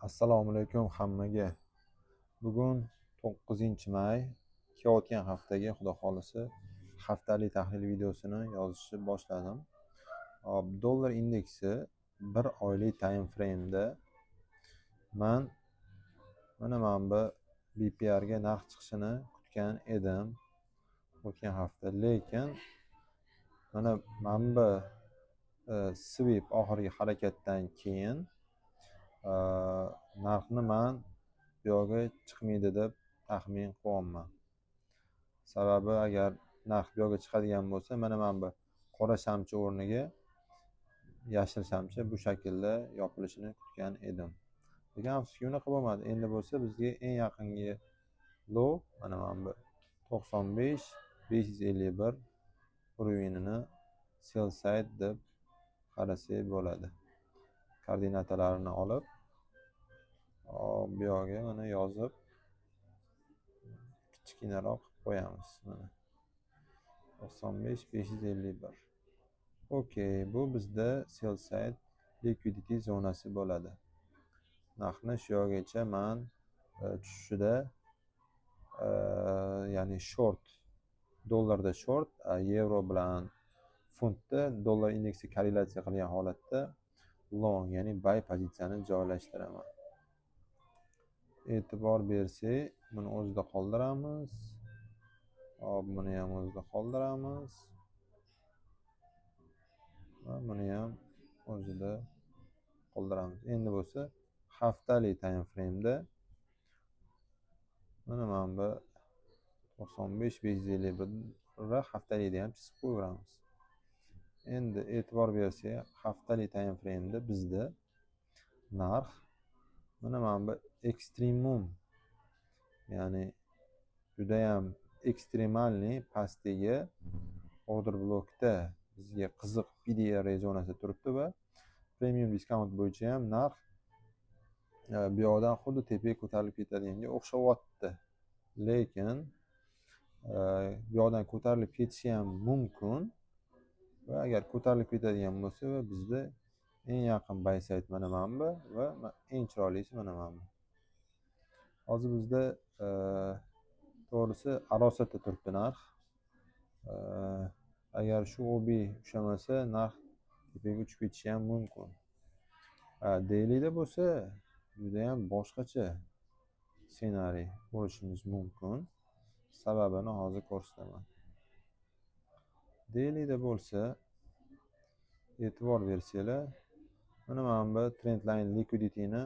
Assalomu alaykum hammaga. Bugun 9-may, kelayotgan haftaga xudo xolisi haftalik tahlil videosini yozishni boshladim. Dollar indeksi bir oylik time frame'da mana bu BPR ga narx chiqishini kutgan edim o'tgan hafta, lekin mana bu sweep oxirgi harakatdan keyin narxni men bu yoqqa chiqmaydi deb taxmin qilyapman. Sababi agar narx bu yoqqa chiqadigan bo'lsa, mana bu qora shamchi o'rniga yashil shamchi bu shaklda yopilishini kutgan edim. Lekin afsuski unaqa bo'lmadi. Endi bo'lsa bizga eng yaqingi low mana bu 95-551 uruvinini sell side deb qarasak bo'ladi. Koordinatalarini olib bu yoqqa mana yozib kichkinaroq qo'yamiz. Mana 95-551. Okey, bu bizda sell side liquidity zonasi bo'ladi. Narxni shu yoqgacha men tushishida ya'ni short, dollarda short, yevro bilan funtda dollar indeksi korrelyatsiya qilgan holatda long, ya'ni buy pozitsiyani joylashtiraman. E'tibor bersak, buni o'zida qoldiramiz. Buni ham o'zida qoldiramiz. Va buni ham o'zida qoldiramiz. Endi bo'lsa haftalik time frame'da mana bu 95-551 haftalikda ham chizib qo'yamiz. Endi e'tibor bersak, haftalik time frame'da bizda narx mana bu ekstremum, ya'ni juda ham ekstremalniy pastdagi order blokda bizga qiziq PDR zonasi turibdi va premium discount bo'yicha ham narx bu yoqdan xuddi tepaga ko'tarilib ketadiganga o'xshayapti. Lekin bu yoqdan ko'tarilib ketishi ham mumkin va agar ko'tarilib ketadigan bo'lsa, bizda eng yaqin buy side mana bu va eng chiroylisi mana bu. Hozir bizda to'g'risi arosatda turibdi narx. Agar shu OB ushlamasa, narx tepaga uchib ketishi ham mumkin. Dailyda bo'lsa, juda ham boshqacha ssenariy bo'lishimiz mumkin. Sababini hozir ko'rsataman. Dailyda bo'lsa, e'tibor bersanglar, mana bu trendline liquidityni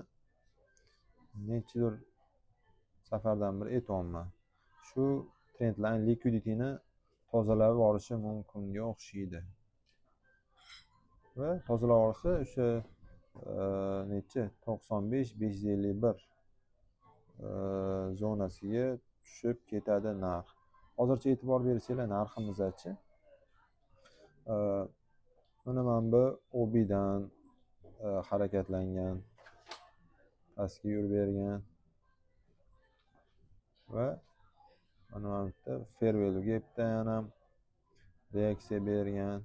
nechidir safardan bir aytyapman. Shu trendline liquidityni tozalab yuborishi mumkinga o'xshaydi. Va tozalab yuborsa, o'sha necha 95-551 zonasiga tushib ketadi narx. Hozircha e'tibor bersanglar narximizgacha mana bu OB dan harakatlangan, pastga yurib bergan va mana bu yerda fair value gapdan ham reaksiya bergan.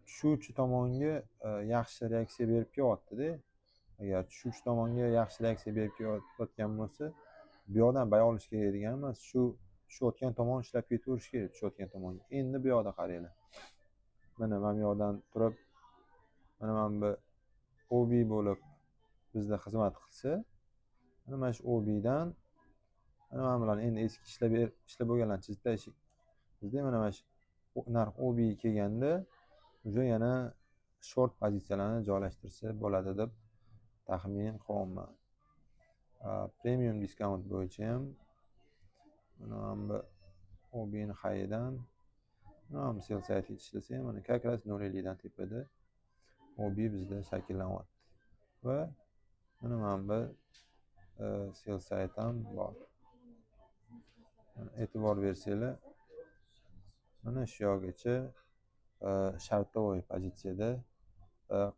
Tushuvchi tomonga yaxshi reaksiya berib kelyapti-da. Agar tushuvchi tomonga yaxshi reaksiya berib kelayotgan bo'lsa, bu yoqdan buy olish kerak degan emas, shu tushayotgan tomon ishlab ketaverish kerak, tushayotgan tomonga. Endi bu yoqda qaranglar. Mana bu yoqdan turib, mana bu OB bo'lib bizda xizmat qilsa, mana shu OB dan mana bular endi eski ishlab bo'lganlarni chizib tashlashik. Bizda mana shu narx OB kelganda уже yana short pozitsiyalarni joylashtirsa bo'ladi deb taxmin qilyapman. Premium discount bo'yicha ham mana bu OB ni hayidan mana bu sell side ishlasa, mana как раз 0.50 dan tepada OB bizda shakllanyapti. Va mana bu sell side ham bor. E'tibor bersanglar, mana shu yoqgacha shartnovoy pozitsiyada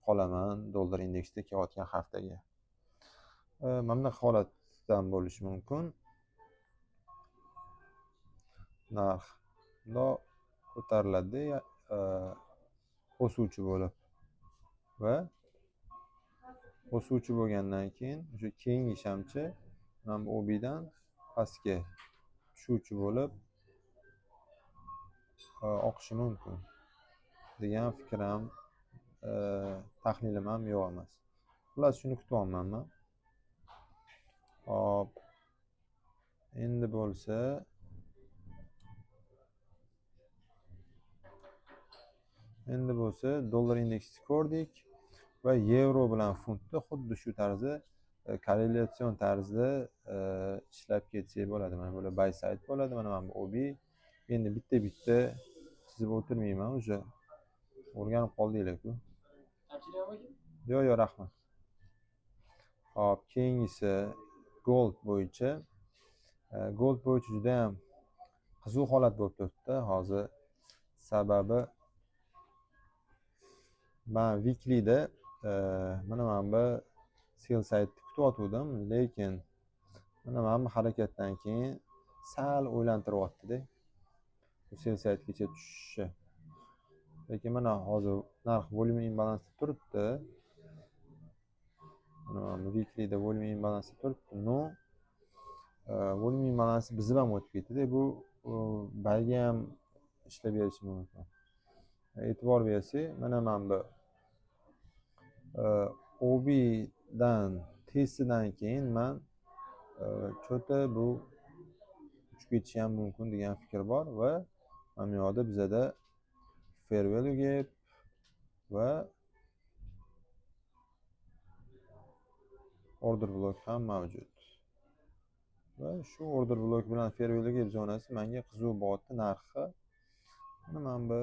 qolaman dollar indeksida kelayotgan haftaga. Mana bu holatdan bo'lishi mumkin. Narx ko'tariladi o'suvchi bo'lib va bosuvchi bo'lgandan keyin o'sha keyingi shamchi mana bu OBdan pastga tushuvchi bo'lib oqishi mumkin degan fikr ham tahlilim ham yo'q emas. Xullas shuni kutyapman men. Hop. Endi bo'lsa dollar indeksini ko'rdik va yevro bilan funtni xuddi shu tarzda korrelyatsion tarzda ishlab ketsak bo'ladi. Mana bu buy side bo'ladi. Mana bu OB. Endi bitta chizib o'tirmayman, o'sha o'rganib qoldinglar-ku. Yo'q, rahmat. Hop, keyingisi gold bo'yicha. Gold bo'yicha juda ham qiziq holat bo'lib turibdi hozir. Sababi men weeklyda mana bu sell side kutyotgandim, lekin mana bu harakatdan keyin sal o'ylantiryapti-da. Bu sell sidegacha tushishi. Lekin mana hozir narx volume imbalansda turibdi. Mana bu weeklyda volume imbalansda turibdi. No, volume imbalansi bizib ham o'tib ketdi-da. Bu bayga ham ishlab berishi mumkin. E'tibor bersak, mana bu OBdan testidan keyin men cho'ta bu uchib ketishi ham mumkin degan fikr bor va mana bu yoqda bizada fair value gap va order block ham mavjud. Va shu order block bilan fair value gap zonasi menga qiziq bo'lyapti narxi. Mana bu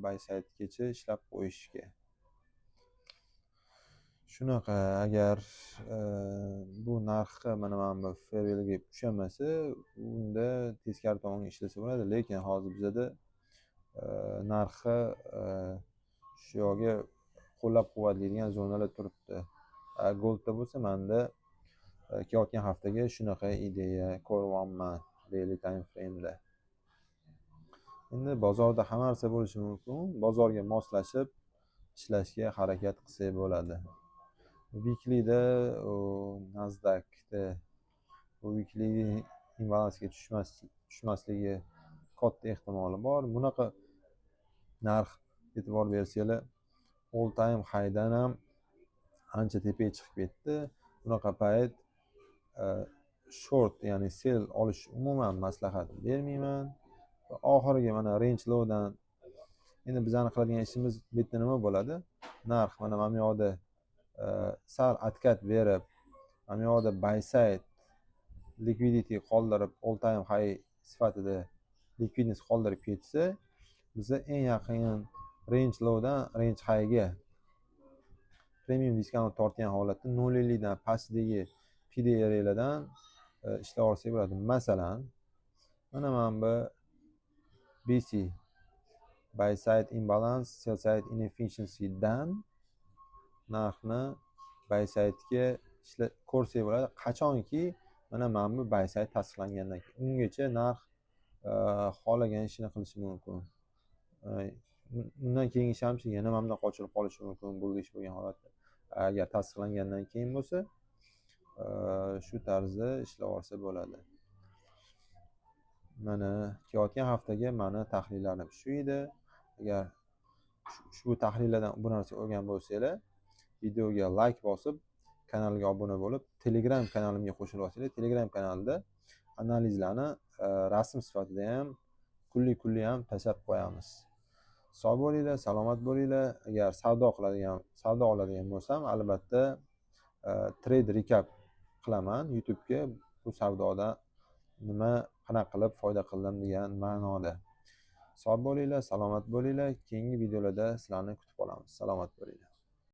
buy sidegacha ishlab qo'yishga. Shunaqa, agar bu narxi mana bu fair value gap tushamasa, unda teskari tomonga ishlasa bo'ladi, lekin hozir bizada narxi shu yoqga qo'llab-quvvatlaydigan zonalar turibdi. Goldda bo'lsa, menda kelayotgan haftaga shunaqa ideya ko'ryapman daily time frame'da. Endi bozorda hamma narsa bo'lishi mumkin. Bozorga moslashib ishlashga harakat qilsak bo'ladi. Weeklyda Nasdaqda weekly imbalansga tushmasligi katta ehtimoli bor. Bunaqa narx e'tibor bersanglar, all time high'dan ham ancha tepaga chiqib ketdi. Bunaqa payt short, ya'ni sell olish umuman maslahat bermayman. Oxirgi mana range low'dan endi bizani qiladigan ishimiz bu yerda nima bo'ladi? Narx mana bu yoqda sal atkat berib, mana bu yoqda buy side liquidity qoldirib, all time high sifatida liquidity qoldirib ketsa, biza eng yaqin range low'dan range high'ga premium discount tortgan holatda 0.50 dan pastdagi PDR'lardan ishlab olsak bo'ladi. Masalan, mana bu BC buy side imbalance, sell side inefficiency dan narxni buy side'ga ko'rsak bo'ladi. Qachonki mana bu buy side tasdiqlangandan keyin ungacha narx xohlagan ishini qilishi mumkin. Undan keyingi shamchi yana mana bundan qochirib qolishi mumkin bullish bo'lgan holatda. Agar tasdiqlangandan keyin bo'lsa, shu tarzda ishlab olsa bo'ladi. Mana kelayotgan haftaga meni tahlillarim shu edi. Agar shu tahlillardan bir narsa o'rgan bo'lsanglar, videoga like bosib, kanalga obuna bo'lib, Telegram kanalimga qo'shilib olsanglar, Telegram kanalida analizlarni rasm sifatida ham, kunli ham tashlab qo'yamiz. Sog' bo'linglar, salomat bo'linglar. Agar savdo oladigan bo'lsam, albatta trade recap qilaman YouTube'ga. Bu savdoda qanaqa qilib foyda qildim degan ma'noda. Sog' bo'linglar, salomat bo'linglar. Keyingi videolarda sizlarni kutib qolamiz. Salomat bo'linglar.